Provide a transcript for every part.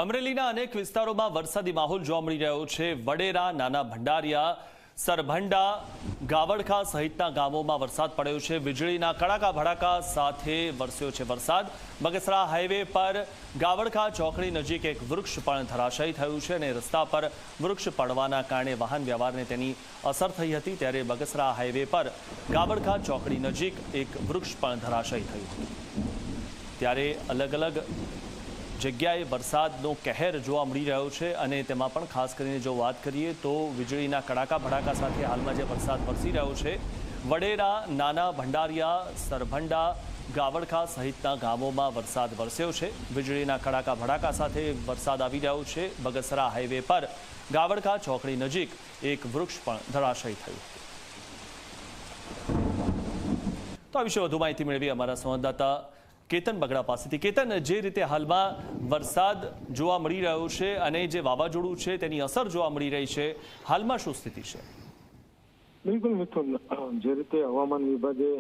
અમરેલીના અનેક વિસ્તારોમાં વરસાદી માહોલ જોવા મળી રહ્યો છે। વડેરા, નાના ભંડારિયા, સરભંડા, ગાવડખા સહિતના ગામોમાં વરસાદ પડ્યો છે। વીજળીના કડાકા ભડાકા સાથે વરસ્યો છે વરસાદ। બગસરા હાઈવે પર ગાવડખા ચોકડી નજીક એક વૃક્ષ પણ ધરાશાયી થયું છે અને રસ્તા પર વૃક્ષ પડવાના કારણે વાહન વ્યવહારને તેની અસર થઈ હતી। ત્યારે બગસરા હાઈવે પર ગાવડખા ચોકડી નજીક એક વૃક્ષ પણ ધરાશાયી થયું હતું। ત્યારે અલગ અલગ જગ્યાએ વરસાદનો કહેર જોવા મળી રહ્યો છે અને તેમાં પણ ખાસ કરીને જો વાત કરીએ તો વીજળીના કડાકા ભડાકા સાથે હાલમાં જે વરસાદ વરસી રહ્યો છે વડેરા, નાના ભંડારિયા, સરભંડા, ગાવડખા સહિતના ગામોમાં વરસાદ વરસ્યો છે। વીજળીના કડાકા ભડાકા સાથે વરસાદ આવી રહ્યો છે। બગસરા હાઈવે પર ગાવડખા ચોકડી નજીક એક વૃક્ષ પણ ધરાશાયી થયું। તો આ વિશે વધુ માહિતી મેળવી અમારા સંવાદદાતા કેતન બગડા પાસેથી। કેતન, જે રીતે હાલમાં વરસાદ જોવા મળી રહ્યો છે અને જે વાવાઝોડું છે તેની અસર જોવા મળી રહી છે, હાલમાં શું સ્થિતિ છે? બિલકુલ મિથુન, જે રીતે હવામાન વિભાગે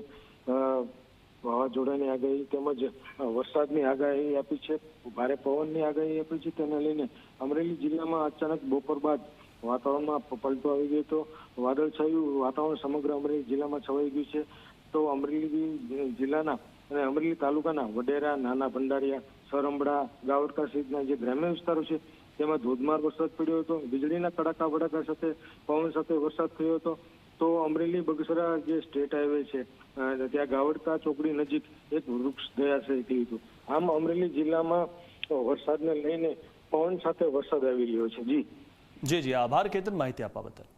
વાવાઝોડાની આગાહી તેમજ વરસાદની આગાહી આપી છે, ભારે પવનની આગાહી આપી છે, તેને લઈને અમરેલી જિલ્લામાં અચાનક બપોર બાદ વાતાવરણમાં પલટો આવી ગયો હતો। વાદળછાયું વાતાવરણ સમગ્ર અમરેલી જિલ્લામાં છવાઈ ગયું છે। તો અમરેલી જિલ્લાના અને અમરેલી તાલુકાના વડેરા, નાના ભંડારિયા, સરંબડા, ગાવડકા સહિતના જે ગ્રામ્ય વિસ્તારો છે તેમાં ધોધમાર વરસાદ પડ્યો હતો। વીજળીના કડાકા ભડાકા સાથે પવન સાથે વરસાદ થયો હતો। તો અમરેલી બગસરા જે સ્ટેટ હાઈવે છે ત્યાં ગાવડકા ચોકડી નજીક એક વૃક્ષ ધરાશાયી થયું હતું। આમ અમરેલી જિલ્લામાં વરસાદને લઈને પવન સાથે વરસાદ આવી રહ્યો છે। જી આભાર કેતન, માહિતી આપવા બદલ।